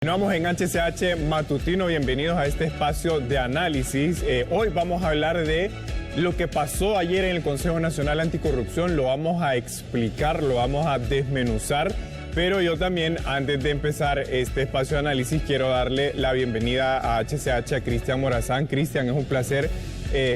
Continuamos en HCH Matutino, bienvenidos a este espacio de análisis. Hoy vamos a hablar de lo que pasó ayer en el Consejo Nacional Anticorrupción, lo vamos a explicar, lo vamos a desmenuzar, pero yo también, antes de empezar este espacio de análisis, quiero darle la bienvenida a HCH a Cristian Morazán. Cristian, es un placer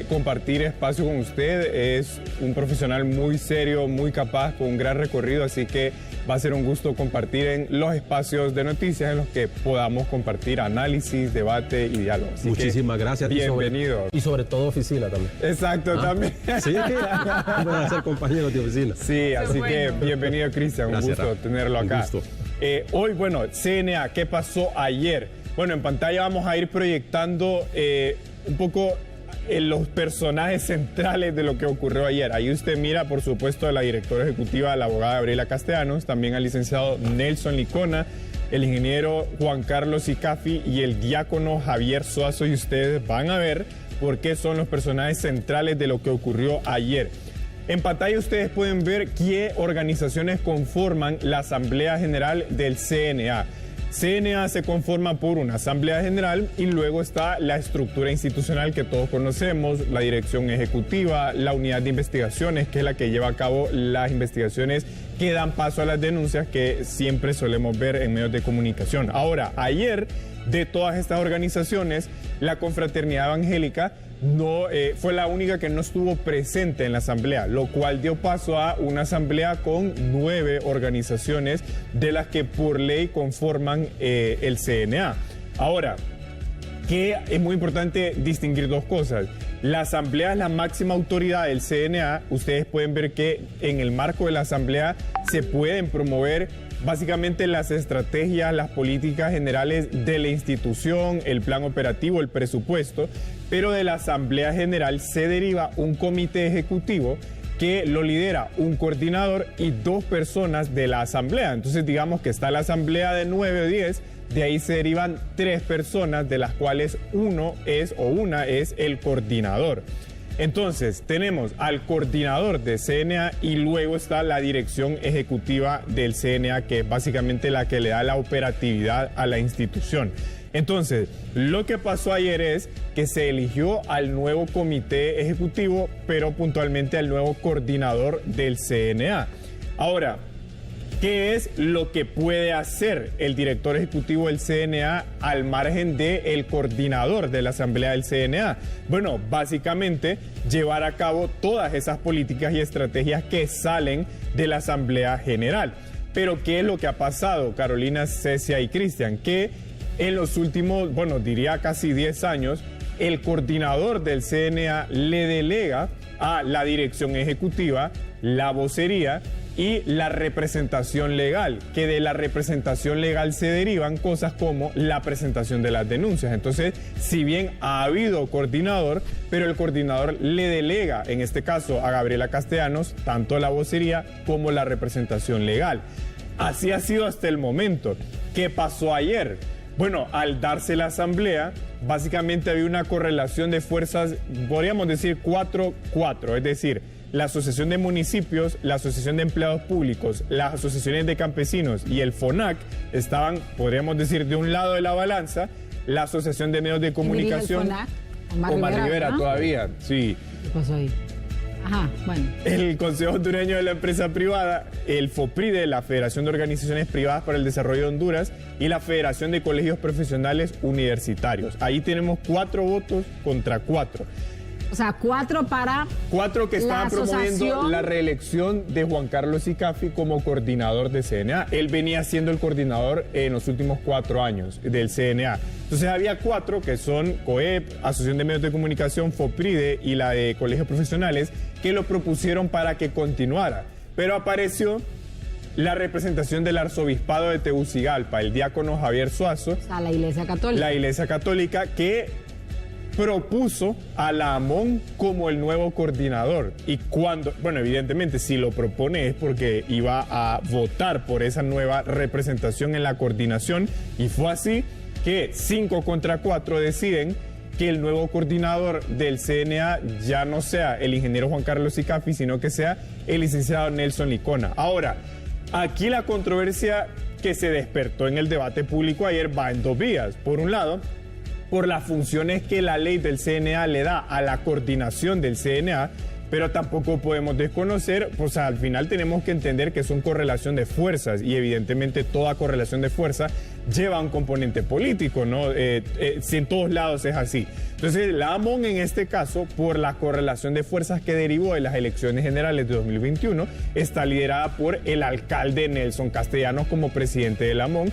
compartir espacio con usted, es un profesional muy serio, muy capaz, con un gran recorrido, así que va a ser un gusto compartir en los espacios de noticias en los que podamos compartir análisis, debate y diálogo. Así muchísimas gracias. Bienvenido. Y sobre todo oficina también. Exacto, también. Sí, vamos a ser compañeros de oficina. Sí, así que bienvenido, Cristian, un gusto tenerlo acá. Un gusto. Hoy, bueno, CNA, ¿qué pasó ayer? Bueno, en pantalla vamos a ir proyectando un poco los personajes centrales de lo que ocurrió ayer. Ahí usted mira, por supuesto, a la directora ejecutiva, la abogada Gabriela Castellanos, también al licenciado Nelson Licona, el ingeniero Juan Carlos Icafi y el diácono Javier Suazo, y ustedes van a ver por qué son los personajes centrales de lo que ocurrió ayer. En pantalla ustedes pueden ver qué organizaciones conforman la Asamblea General del CNA. CNA se conforma por una Asamblea General y luego está la estructura institucional que todos conocemos, la Dirección Ejecutiva, la Unidad de Investigaciones, que es la que lleva a cabo las investigaciones que dan paso a las denuncias que siempre solemos ver en medios de comunicación. Ahora, ayer, de todas estas organizaciones, la Confraternidad Evangélica fue la única que no estuvo presente en la asamblea, lo cual dio paso a una asamblea con 9 organizaciones de las que por ley conforman el CNA. Ahora, que es muy importante distinguir dos cosas. La asamblea es la máxima autoridad del CNA. Ustedes pueden ver que en el marco de la asamblea se pueden promover básicamente las estrategias, las políticas generales de la institución, el plan operativo, el presupuesto, pero de la Asamblea General se deriva un comité ejecutivo que lo lidera un coordinador y 2 personas de la asamblea. Entonces digamos que está la asamblea de 9 o 10, de ahí se derivan 3 personas, de las cuales una es el coordinador. Entonces, tenemos al coordinador de CNA y luego está la dirección ejecutiva del CNA, que es básicamente la que le da la operatividad a la institución. Entonces, lo que pasó ayer es que se eligió al nuevo comité ejecutivo, pero puntualmente al nuevo coordinador del CNA. Ahora, ¿qué es lo que puede hacer el director ejecutivo del CNA al margen del coordinador de la asamblea del CNA? Bueno, básicamente llevar a cabo todas esas políticas y estrategias que salen de la Asamblea General. Pero ¿qué es lo que ha pasado, Carolina, Cecia y Cristian? Que en los últimos, diría casi 10 años, el coordinador del CNA le delega a la dirección ejecutiva la vocería y la representación legal, que de la representación legal se derivan cosas como la presentación de las denuncias. Entonces, si bien ha habido coordinador, pero el coordinador le delega, en este caso a Gabriela Castellanos, tanto la vocería como la representación legal. Así ha sido hasta el momento. ¿Qué pasó ayer? Bueno, al darse la asamblea, básicamente había una correlación de fuerzas, podríamos decir 4-4, es decir, la Asociación de Municipios, la Asociación de Empleados Públicos, las asociaciones de campesinos y el FONAC estaban, podríamos decir, de un lado de la balanza, la Asociación de Medios de Comunicación. ¿El FONAC? Omar Rivera, ¿no? Todavía, sí. ¿Qué pasó ahí? Ajá, bueno. El Consejo Hondureño de la Empresa Privada, el FOPRIDE, la Federación de Organizaciones Privadas para el Desarrollo de Honduras, y la Federación de Colegios Profesionales Universitarios. Ahí tenemos 4 votos contra 4. O sea, 4 para 4 que estaban promoviendo la reelección de Juan Carlos Icafi como coordinador de CNA. Él venía siendo el coordinador en los últimos 4 años del CNA. Entonces había 4 que son COEP, Asociación de Medios de Comunicación, FOPRIDE y la de Colegios Profesionales, que lo propusieron para que continuara. Pero apareció la representación del arzobispado de Tegucigalpa, el diácono Javier Suazo. O sea, la Iglesia Católica. La Iglesia Católica, que propuso a la AMON como el nuevo coordinador. Y cuando, evidentemente si lo propone es porque iba a votar por esa nueva representación en la coordinación, y fue así que 5 contra 4 deciden que el nuevo coordinador del CNA ya no sea el ingeniero Juan Carlos Icafi, sino que sea el licenciado Nelson Licona. Ahora, aquí la controversia que se despertó en el debate público ayer va en dos vías. Por un lado, por las funciones que la ley del CNA le da a la coordinación del CNA, pero tampoco podemos desconocer, pues al final tenemos que entender que son correlación de fuerzas y evidentemente toda correlación de fuerza lleva un componente político, ¿no? Si en todos lados es así. Entonces, la AMON en este caso, por la correlación de fuerzas que derivó de las elecciones generales de 2021, está liderada por el alcalde Nelson Castellanos como presidente de la AMON,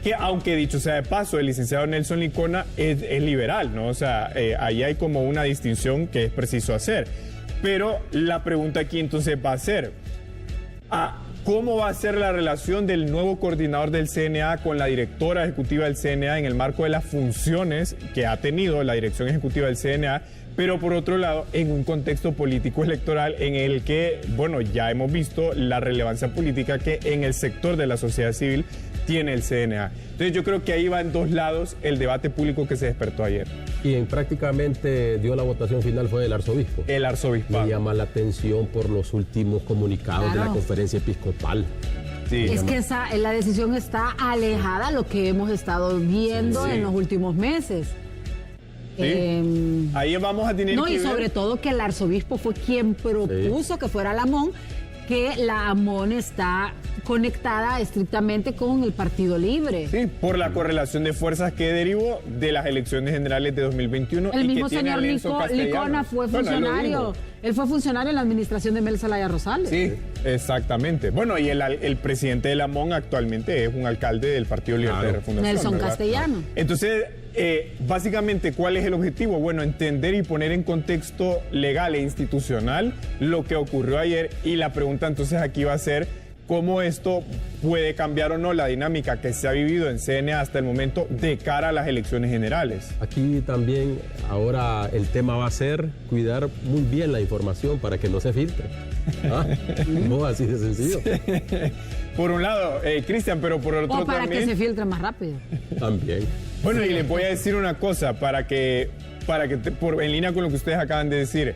que aunque dicho sea de paso, el licenciado Nelson Licona es liberal, ¿no? O sea, ahí hay como una distinción que es preciso hacer. Pero la pregunta aquí entonces va a ser, ¿cómo va a ser la relación del nuevo coordinador del CNA con la directora ejecutiva del CNA en el marco de las funciones que ha tenido la dirección ejecutiva del CNA? Pero por otro lado, en un contexto político electoral en el que, bueno, ya hemos visto la relevancia política que en el sector de la sociedad civil tiene el CNA. Entonces yo creo que ahí va en dos lados el debate público que se despertó ayer. Quien prácticamente dio la votación final fue el arzobispo. El arzobispado. Me llama la atención por los últimos comunicados de la conferencia episcopal. Sí. Es que la decisión está alejada de lo que hemos estado viendo en los últimos meses. Sí. Ahí vamos a tener que y ver. sobre todo que el arzobispo fue quien propuso que fuera la AMON, que la AMON está conectada estrictamente con el Partido Libre. Sí, por la correlación de fuerzas que derivó de las elecciones generales de 2021. El y mismo que tiene señor a Nelson Licona Castellanos. fue Bueno, funcionario. Él fue funcionario en la administración de Mel Zelaya Rosales. Sí, exactamente. Bueno, y el presidente de la AMON actualmente es un alcalde del Partido Libertad de Refundación. Nelson ¿verdad? Castellanos. Entonces, básicamente, ¿cuál es el objetivo? Bueno, entender y poner en contexto legal e institucional lo que ocurrió ayer. Y la pregunta entonces aquí va a ser cómo esto puede cambiar o no la dinámica que se ha vivido en CNA hasta el momento de cara a las elecciones generales. Aquí también ahora el tema va a ser cuidar muy bien la información para que no se filtre. No, así de sencillo. Por un lado, Cristian, pero por otro O para también, que se filtre más rápido. También. Bueno, y les voy a decir una cosa en línea con lo que ustedes acaban de decir.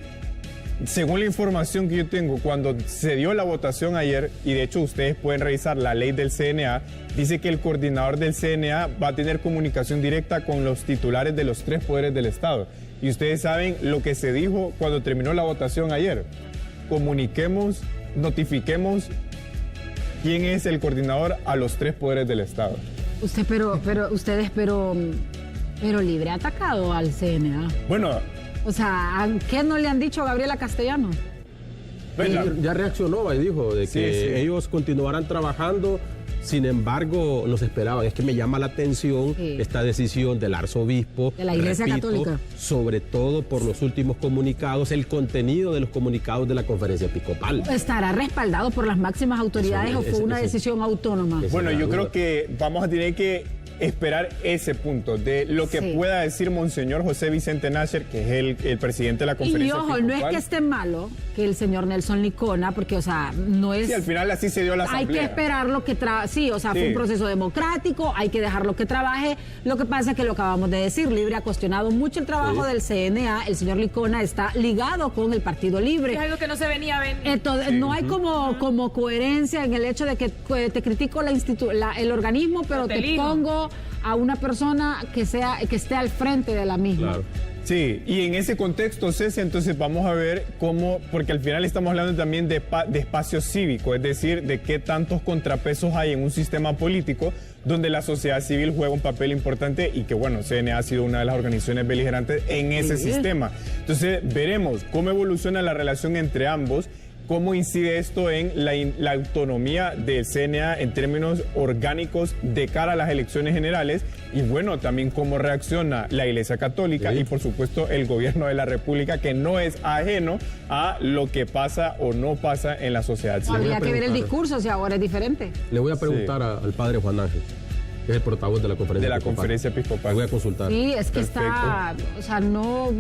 Según la información que yo tengo, cuando se dio la votación ayer, y de hecho ustedes pueden revisar la ley del CNA, dice que el coordinador del CNA va a tener comunicación directa con los titulares de los 3 poderes del Estado. Y ustedes saben lo que se dijo cuando terminó la votación ayer. Comuniquemos, notifiquemos quién es el coordinador a los 3 poderes del Estado. Ustedes, Libre ha atacado al CNA. Bueno, O sea, ¿qué no le han dicho a Gabriela Castellanos? Ya reaccionó y dijo de que ellos continuarán trabajando. Sin embargo, los esperaban. Es que me llama la atención esta decisión del arzobispo, de la Iglesia Católica, sobre todo por los últimos comunicados, el contenido de los comunicados de la conferencia episcopal. ¿Estará respaldado por las máximas autoridades o fue una decisión autónoma? Bueno, yo creo que vamos a tener que esperar ese punto de lo que pueda decir Monseñor José Vicente Nasser, que es el presidente de la conferencia episcopal. Y ojo, no es que esté malo que el señor Nelson Licona, porque, o sea, no es... Sí, al final así se dio la asamblea. Hay que esperar lo que fue un proceso democrático, hay que dejarlo que trabaje. Lo que pasa es que lo acabamos de decir, Libre ha cuestionado mucho el trabajo del CNA, el señor Licona está ligado con el Partido Libre. Es algo que no se venía a ver. Entonces, no hay como coherencia en el hecho de que te critico el organismo, pero te pongo a una persona que esté al frente de la misma. Claro. Sí, y en ese contexto, Ceci, entonces vamos a ver cómo, porque al final estamos hablando también de espacio cívico, es decir, de qué tantos contrapesos hay en un sistema político donde la sociedad civil juega un papel importante y que, bueno, CNA ha sido una de las organizaciones beligerantes en ese sistema. Entonces, veremos cómo evoluciona la relación entre ambos. ¿Cómo incide esto en la autonomía del CNA en términos orgánicos de cara a las elecciones generales? Y bueno, también cómo reacciona la Iglesia Católica y por supuesto el gobierno de la República, que no es ajeno a lo que pasa o no pasa en la sociedad civil. Habría que ver el discurso si ahora es diferente. Le voy a preguntar al padre Juan Ángel, que es el portavoz de la conferencia episcopal. Le voy a consultar. Sí, es que está, o sea, no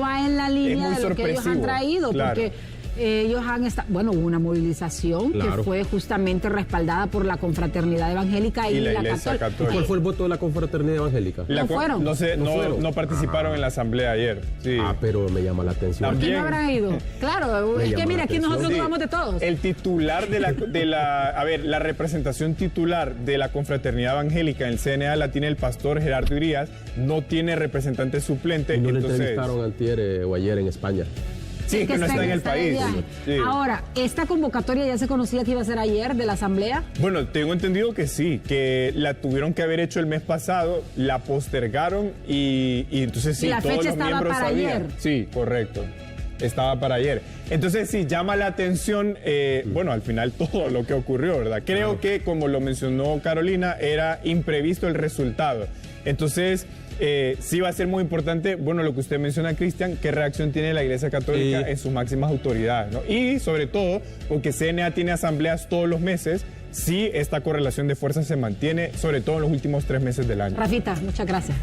va en la línea de lo que ellos han traído, claro. porque Ellos han estado, bueno, hubo una movilización que fue justamente respaldada por la Confraternidad Evangélica y la Iglesia Católica. ¿Cuál fue el voto de la Confraternidad Evangélica? ¿No fueron? No participaron en la asamblea ayer. Sí. Pero me llama la atención. ¿Por qué no habrán ido? Claro, es que mira, aquí nosotros dudamos de todos. El titular la representación titular de la Confraternidad Evangélica en el CNA la tiene el pastor Gerardo Urias, no tiene representante suplente. ¿Y no le entrevistaron antier o ayer en España? Sí, que no está en el país. Sí. Ahora, ¿esta convocatoria ya se conocía que iba a ser ayer de la asamblea? Bueno, tengo entendido que sí, que la tuvieron que haber hecho el mes pasado, la postergaron y entonces sí, la todos fecha los estaba miembros para sabían. ayer. Sí, correcto. Estaba para ayer. Entonces sí, llama la atención, bueno, al final todo lo que ocurrió, ¿verdad? Creo que, como lo mencionó Carolina, era imprevisto el resultado. Entonces, sí va a ser muy importante, bueno, lo que usted menciona, Cristian, qué reacción tiene la Iglesia Católica en sus máximas autoridades, ¿no? Y sobre todo, porque CNA tiene asambleas todos los meses, sí esta correlación de fuerzas se mantiene, sobre todo en los últimos 3 meses del año. Rafita, muchas gracias.